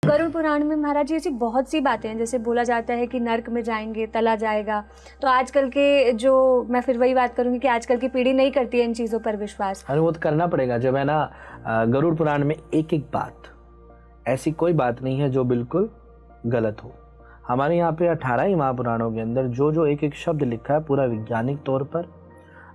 गरुड़ पुराण में महाराज जी ऐसी बहुत सी बातें हैं, जैसे बोला जाता है कि नर्क में जाएंगे, तला जाएगा। तो आजकल के जो, मैं फिर वही बात करूंगी कि आजकल की पीढ़ी नहीं करती है इन चीज़ों पर विश्वास। अरे वो तो करना पड़ेगा। जब है ना गरुड़ पुराण में एक एक बात, ऐसी कोई बात नहीं है जो बिल्कुल गलत हो। हमारे यहाँ पे 18 ही महापुराणों के अंदर जो जो एक एक शब्द लिखा है, पूरा वैज्ञानिक तौर पर,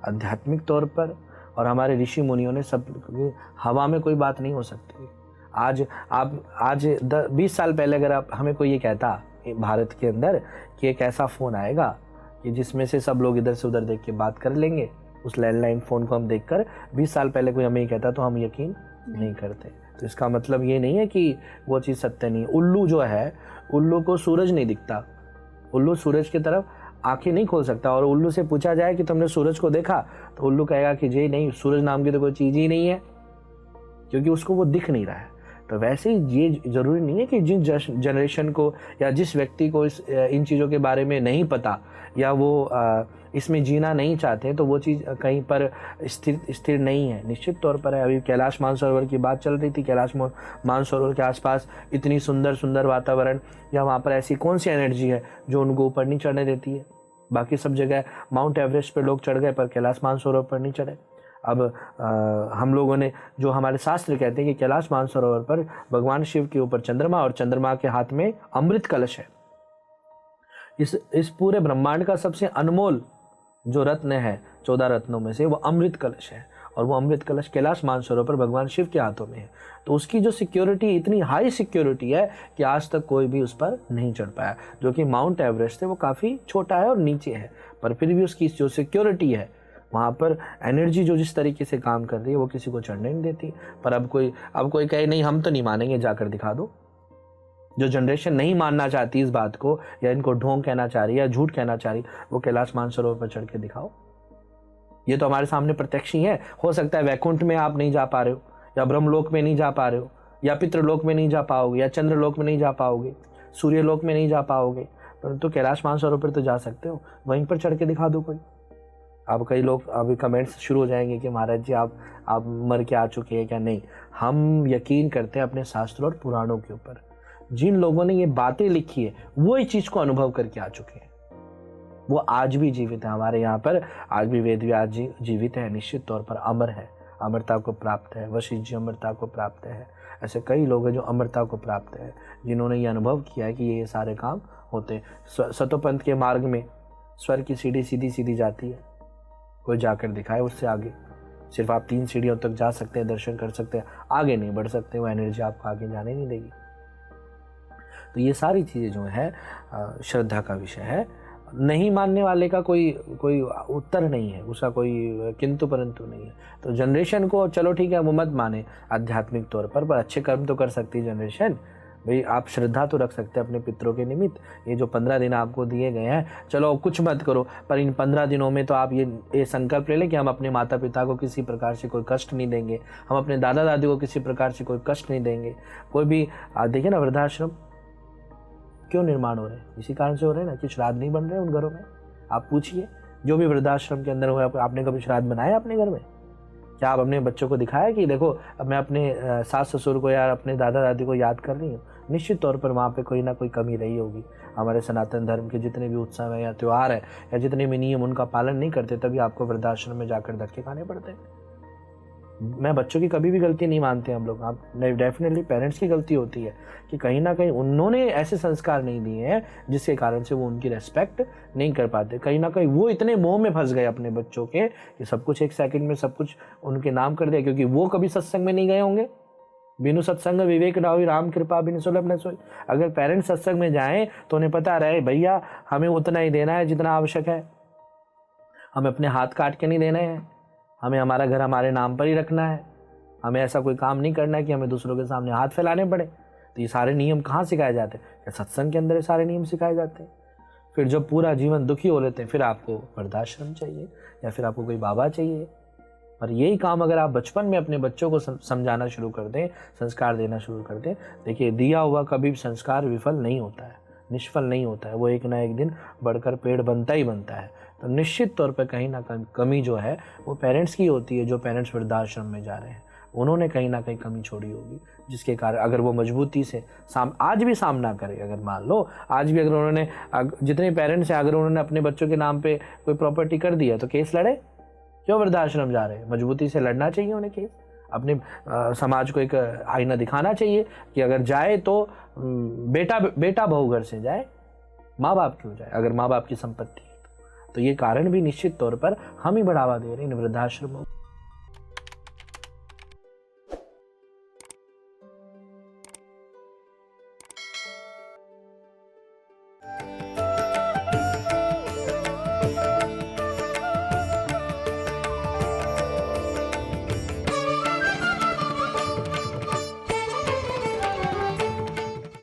आध्यात्मिक तौर पर, और हमारे ऋषि मुनियों ने सब, हवा में कोई बात नहीं हो सकती। आज 20 साल पहले अगर आप हमें कोई ये कहता भारत के अंदर कि एक ऐसा फ़ोन आएगा कि जिसमें से सब लोग इधर से उधर देख के बात कर लेंगे, उस लैंडलाइन फ़ोन को हम देखकर 20 साल पहले कोई हमें ये कहता तो हम यकीन नहीं करते। तो इसका मतलब ये नहीं है कि वो चीज़ सत्य नहीं है। उल्लू जो है, उल्लू को सूरज नहीं दिखता, उल्लू सूरज की तरफ आंखें नहीं खोल सकता। और उल्लू से पूछा जाए कि तुमने सूरज को देखा, तो उल्लू कहेगा कि जी नहीं, सूरज नाम की तो कोई चीज़ ही नहीं है, क्योंकि उसको वो दिख नहीं रहा है। तो वैसे ही ये ज़रूरी नहीं है कि जिन जनरेशन को या जिस व्यक्ति को इन चीज़ों के बारे में नहीं पता, या वो इसमें जीना नहीं चाहते, तो वो चीज़ कहीं पर स्थिर नहीं है। निश्चित तौर पर है। अभी कैलाश मानसरोवर की बात चल रही थी। कैलाश मानसरोवर के आसपास इतनी सुंदर सुंदर वातावरण, या वहाँ पर ऐसी कौन सी एनर्जी है जो उनको ऊपर नहीं चढ़ने देती है? बाकी सब जगह माउंट एवरेस्ट पर लोग चढ़ गए, पर कैलाश मानसरोवर पर नहीं चढ़े। अब हम लोगों ने, जो हमारे शास्त्र कहते हैं कि कैलाश मानसरोवर पर भगवान शिव के ऊपर चंद्रमा, और चंद्रमा के हाथ में अमृत कलश है। इस पूरे ब्रह्मांड का सबसे अनमोल जो रत्न है 14 रत्नों में से, वो अमृत कलश है। और वो अमृत कलश कैलाश मानसरोवर पर भगवान शिव के हाथों में है। तो उसकी जो सिक्योरिटी, इतनी हाई सिक्योरिटी है कि आज तक कोई भी उस पर नहीं चढ़ पाया। जो कि माउंट एवरेस्ट है वो काफ़ी छोटा है और नीचे है, पर फिर भी उसकी जो सिक्योरिटी है, वहाँ पर एनर्जी जो जिस तरीके से काम कर रही है, वो किसी को चढ़ने नहीं देती। पर अब कोई कहे नहीं, हम तो नहीं मानेंगे, जाकर दिखा दो। जो जनरेशन नहीं मानना चाहती इस बात को, या इनको ढोंग कहना चाह रही है या झूठ कहना चाह रही, वो कैलाश मानसरोवर पर चढ़ के दिखाओ। ये तो हमारे सामने प्रत्यक्ष ही है। हो सकता है वैकुंठ में आप नहीं जा पा रहे हो, या ब्रह्मलोक में नहीं जा पा रहे हो, या पितृलोक में नहीं जा पाओगे, या चंद्रलोक में नहीं जा पाओगे, सूर्यलोक में नहीं जा पाओगे, परंतु कैलाश मानसरोवर पर तो जा सकते हो। वहीं पर चढ़ के दिखा दो कोई। अब कई लोग अभी कमेंट्स शुरू हो जाएंगे कि महाराज जी आप मर के आ चुके हैं क्या? नहीं, हम यकीन करते हैं अपने शास्त्रों और पुराणों के ऊपर। जिन लोगों ने ये बातें लिखी है वो इस चीज़ को अनुभव करके आ चुके हैं, वो आज भी जीवित है। हमारे यहाँ पर आज भी वेद व्यास जी जीवित है, निश्चित तौर पर अमर है, अमरता को प्राप्त है। वशिष्ठ जी अमरता को प्राप्त है। ऐसे कई लोग हैं जो अमरता को प्राप्त है, जिन्होंने ये अनुभव किया है कि ये सारे काम होते हैं। सतोपंथ के मार्ग में स्वर्ग की सीढ़ी सीधी सीधी जाती है, कोई जाकर दिखाए उससे आगे। सिर्फ आप 3 सीढ़ियों तक जा सकते हैं, दर्शन कर सकते हैं, आगे नहीं बढ़ सकते। वो एनर्जी आपको आगे जाने नहीं देगी। तो ये सारी चीज़ें जो है श्रद्धा का विषय है। नहीं मानने वाले का कोई उत्तर नहीं है, उसका कोई किंतु परंतु नहीं है। तो जनरेशन को चलो ठीक है, वो मत माने आध्यात्मिक तौर पर अच्छे कर्म तो कर सकती है जनरेशन। भाई आप श्रद्धा तो रख सकते हैं अपने पितरों के निमित्त। ये जो 15 दिन आपको दिए गए हैं, चलो कुछ मत करो, पर इन 15 दिनों में तो आप ये संकल्प ले लें कि हम अपने माता पिता को किसी प्रकार से कोई कष्ट नहीं देंगे, हम अपने दादा दादी को किसी प्रकार से कोई कष्ट नहीं देंगे। कोई भी देखिए ना, वृद्धाश्रम क्यों निर्माण हो रहे हैं? इसी कारण से हो रहे हैं ना कि श्राद्ध नहीं बन रहे उन घरों में। आप पूछिए जो भी वृद्धाश्रम के अंदर हुआ, आपने कभी श्राद्ध बनाया अपने घर में? क्या आप अपने बच्चों को दिखाया कि देखो अब मैं अपने सास ससुर को या अपने दादा दादी को याद कर रही हूँ? निश्चित तौर पर वहाँ पे कोई ना कोई कमी रही होगी। हमारे सनातन धर्म के जितने भी उत्सव है या त्यौहार है या जितने भी नियम, उनका पालन नहीं करते, तभी आपको वृद्धाश्रम में जाकर धक्के खाने पड़ते हैं। मैं बच्चों की कभी भी गलती नहीं मानते हम लोग। आप डेफिनेटली पेरेंट्स की गलती होती है कि कहीं ना कहीं उन्होंने ऐसे संस्कार नहीं दिए हैं जिसके कारण से वो उनकी रेस्पेक्ट नहीं कर पाते। कहीं ना कहीं वो इतने मोह में फंस गए अपने बच्चों के कि सब कुछ एक सेकंड में सब कुछ उनके नाम कर दिया, क्योंकि वो कभी सत्संग में नहीं गए होंगे। बिनु सत्संग विवेक राहुई, राम कृपा बिनु सुलभ न सोई। अगर पेरेंट्स सत्संग में जाएं तो उन्हें पता रहे भैया हमें उतना ही देना है जितना आवश्यक है, हमें अपने हाथ काट के नहीं देने हैं, हमें हमारा घर हमारे नाम पर ही रखना है, हमें ऐसा कोई काम नहीं करना है कि हमें दूसरों के सामने हाथ फैलाने पड़े। तो ये सारे नियम कहाँ सिखाए जाते हैं? क्या सत्संग के अंदर ये सारे नियम सिखाए जाते हैं? फिर जब पूरा जीवन दुखी हो लेते हैं, फिर आपको वृद्धाश्रम चाहिए या फिर आपको कोई बाबा चाहिए। और यही काम अगर आप बचपन में अपने बच्चों को समझाना शुरू कर दें, संस्कार देना शुरू कर दें, देखिए दिया हुआ कभी भी संस्कार विफल नहीं होता है, निष्फल नहीं होता है। वो एक ना एक दिन बढ़कर पेड़ बनता ही बनता है। तो निश्चित तौर पर कहीं ना कहीं कमी जो है वो पेरेंट्स की होती है, जो पेरेंट्स वृद्धाश्रम में जा रहे हैं। उन्होंने कहीं ना कहीं कमी छोड़ी होगी, जिसके कारण अगर वो मजबूती से आज भी सामना करे, अगर मान लो आज भी अगर उन्होंने जितने पेरेंट्स हैं अगर उन्होंने अपने बच्चों के नाम पे कोई प्रॉपर्टी कर दिया तो केस लड़े, क्यों वृद्धाश्रम जा रहे हैं? मजबूती से लड़ना चाहिए उन्हें केस, अपने समाज को एक आईना दिखाना चाहिए कि अगर जाए तो बेटा बहू घर से जाए, माँ बाप क्यों जाए अगर माँ बाप की संपत्ति है तो ये कारण भी निश्चित तौर पर हम ही बढ़ावा दे रहे हैं इन वृद्धाश्रमों।